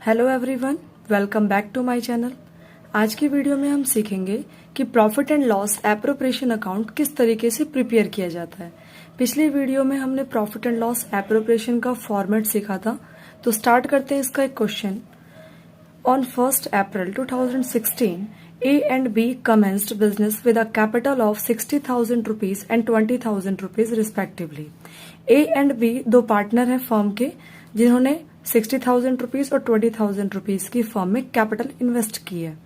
Hello everyone, welcome back to my channel. आज की video में हम सीखेंगे कि profit and loss appropriation account किस तरीके से प्रिपेयर किया जाता है। पिछली वीडियो में हमने प्रॉफिट एंड लॉस एप्रोप्रिएशन का फॉर्मेट सीखा था, तो स्टार्ट करते हैं इसका एक question. On 1st April 2016, A and B commenced business with a capital of 60,000 rupees and 20,000 rupees respectively. A and B दो पार्टनर हैं फर्म के, जिन्होंने 60,000 रुपीज और 20,000 रुपीज की फर्म में कैपिटल इन्वेस्ट की है।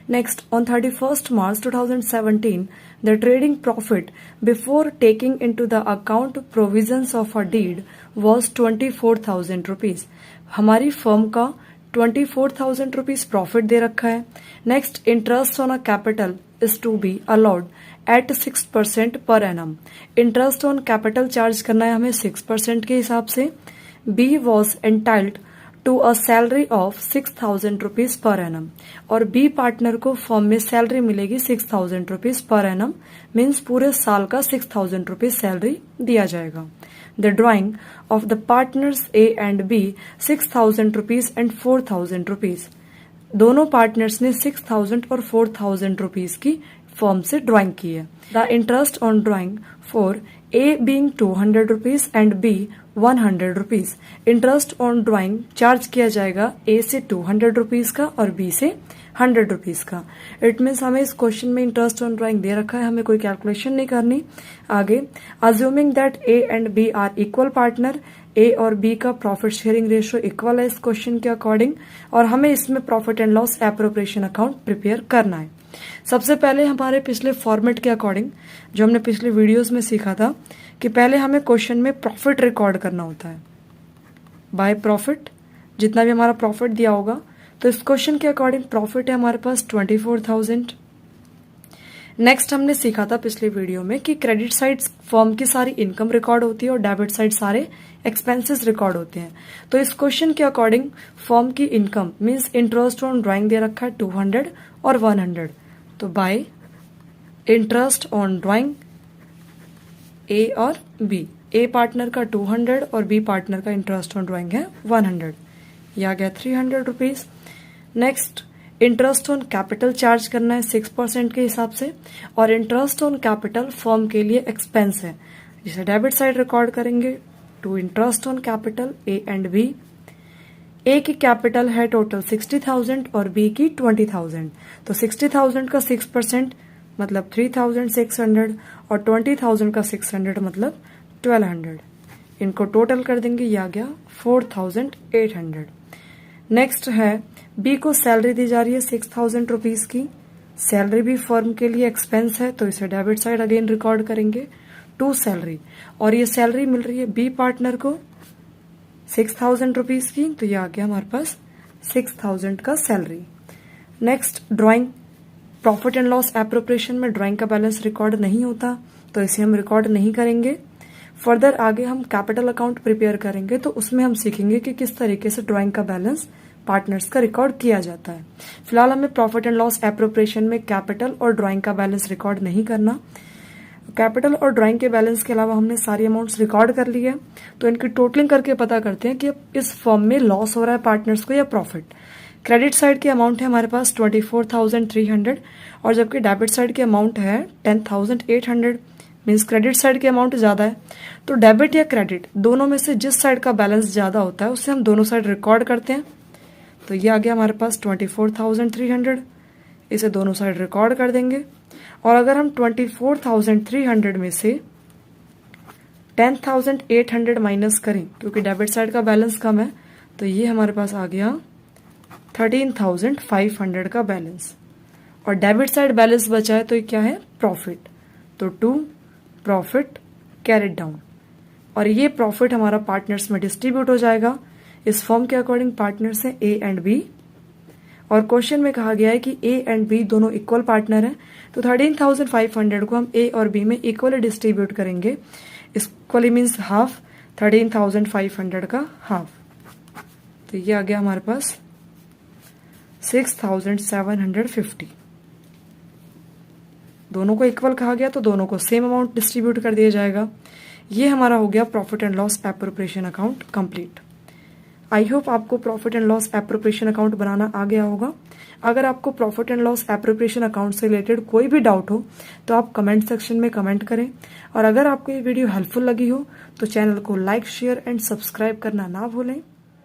Next, on 31st March 2017, the trading profit before taking into the account provisions of a deed was 24,000 rupees. हमारी फर्म का 24,000 रुपीज प्रॉफिट दे रखा है। Next, interest on a capital is to be allowed at 6% per annum. Interest on capital charge करना है हमें 6% के हिसाब से। B was entitled to a salary of 6,000 rupees per annum और B पार्टनर को फर्म में सैलरी मिलेगी 6,000 rupees per annum, मीन्स पूरे साल का 6,000 rupees सैलरी दिया जाएगा। The drawing of the partners A and B 6,000 rupees and 4,000 rupees। दोनों पार्टनर्स ने 6,000 और 4,000 रुपीज की फर्म से ड्राइंग की है। The interest on drawing for A being 200 rupees and B 100 rupees. Interest on drawing charge किया जाएगा A से 200 रुपीज का और B से 100 रुपीज का। इट मीन्स हमें इस क्वेश्चन में इंटरेस्ट ऑन ड्राइंग दे रखा है, हमें कोई कैलकुलेशन नहीं करनी। आगे, assuming that A and B are equal partner, A और B का प्रॉफिट शेयरिंग रेशियो इक्वल है इस क्वेश्चन के अकॉर्डिंग, और हमें इसमें profit and loss appropriation account prepare करना है। सबसे पहले हमारे पिछले फॉर्मेट के अकॉर्डिंग, जो हमने पिछले वीडियोस में सीखा था, कि पहले हमें क्वेश्चन में प्रॉफिट रिकॉर्ड करना होता है बाय प्रॉफिट, जितना भी हमारा प्रॉफिट दिया होगा। तो इस क्वेश्चन के अकॉर्डिंग प्रॉफिट है हमारे पास 24,000। नेक्स्ट हमने सीखा था पिछले वीडियो में कि क्रेडिट साइड फर्म की सारी इनकम रिकॉर्ड होती है और डेबिट साइड सारे एक्सपेंसेस रिकॉर्ड होते हैं। तो इस क्वेश्चन के अकॉर्डिंग फर्म की income means interest on drawing दे रखा है 200 और 100। तो by interest on drawing A और बी, ए पार्टनर का 200 और बी पार्टनर का इंटरेस्ट ऑन ड्राइंग है 100, यह आ गया 300 rupees. Next, interest on capital charge करना है 6% के हिसाब से, और इंटरेस्ट ऑन कैपिटल फर्म के लिए एक्सपेंस है, जिसे डेबिट साइड रिकॉर्ड करेंगे to interest on capital A and B. A की कैपिटल है टोटल 60,000 और बी की 20,000। तो 60,000 का 6% मतलब 3,600 और 20,000 का 600 मतलब 1,200। इनको टोटल कर देंगे, यह आ गया 4,800। नेक्स्ट है, बी को सैलरी दी जा रही है 6,000 रुपीज की। सैलरी भी फर्म के लिए एक्सपेंस है, तो इसे डेबिट साइड अगेन रिकॉर्ड करेंगे टू सैलरी, और ये सैलरी मिल रही है बी पार्टनर को 6,000 रुपीज की, तो ये आ गया हमारे पास 6,000 का salary. Next, drawing. Profit and loss appropriation में ड्राइंग का बैलेंस रिकॉर्ड नहीं होता, तो इसे हम रिकॉर्ड नहीं करेंगे। फर्दर आगे हम कैपिटल अकाउंट प्रिपेयर करेंगे, तो उसमें हम सीखेंगे कि किस तरीके से ड्राइंग का बैलेंस पार्टनर्स का रिकॉर्ड किया जाता है। फिलहाल हमें प्रॉफिट एंड लॉस एप्रोप्रिएशन में कैपिटल और ड्राइंग का बैलेंस रिकॉर्ड नहीं करना। कैपिटल और ड्राइंग के बैलेंस के अलावा हमने सारी अमाउंट्स रिकॉर्ड कर ली है, तो इनकी टोटलिंग करके पता करते हैं कि इस फर्म में लॉस हो रहा है पार्टनर्स को या प्रॉफिट। क्रेडिट साइड की अमाउंट है हमारे पास 24,300 और जबकि डेबिट साइड की अमाउंट है 10,800, मीन्स क्रेडिट साइड की अमाउंट ज्यादा है। तो डेबिट या क्रेडिट दोनों में से जिस साइड का बैलेंस ज्यादा होता है उससे हम दोनों साइड रिकॉर्ड करते हैं। तो ये आ गया हमारे पास 24,300, इसे दोनों साइड रिकॉर्ड कर देंगे। और अगर हम 24,300 में से 10,800 माइनस करें, क्योंकि डेबिट साइड का बैलेंस कम है, तो ये हमारे पास आ गया 13,500 का बैलेंस, और डेबिट साइड बैलेंस बचा है, तो ये क्या है, प्रॉफिट। तो टू प्रॉफिट कैरिड डाउन, और ये प्रॉफिट हमारा पार्टनर्स में डिस्ट्रीब्यूट हो जाएगा। इस फॉर्म के अकॉर्डिंग पार्टनर्स हैं ए एंड बी, और क्वेश्चन में कहा गया है कि ए एंड बी दोनों इक्वल पार्टनर हैं, तो 13,500 को हम ए और बी में इक्वली डिस्ट्रीब्यूट करेंगे। इक्वली मीन्स हाफ, 13,500 का हाफ, तो ये आ गया हमारे पास 6,750। दोनों को इक्वल कहा गया, तो दोनों को सेम अमाउंट डिस्ट्रीब्यूट कर दिया जाएगा। ये हमारा हो गया profit and loss appropriation account complete. I hope आपको profit and loss appropriation account बनाना आ गया होगा। अगर आपको profit and loss appropriation account से रिलेटेड कोई भी डाउट हो तो आप कमेंट सेक्शन में कमेंट करें। और अगर आपको ये वीडियो हेल्पफुल लगी हो तो चैनल को लाइक, शेयर एंड सब्सक्राइब करना ना भूलें।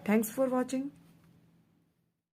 Thanks for watching.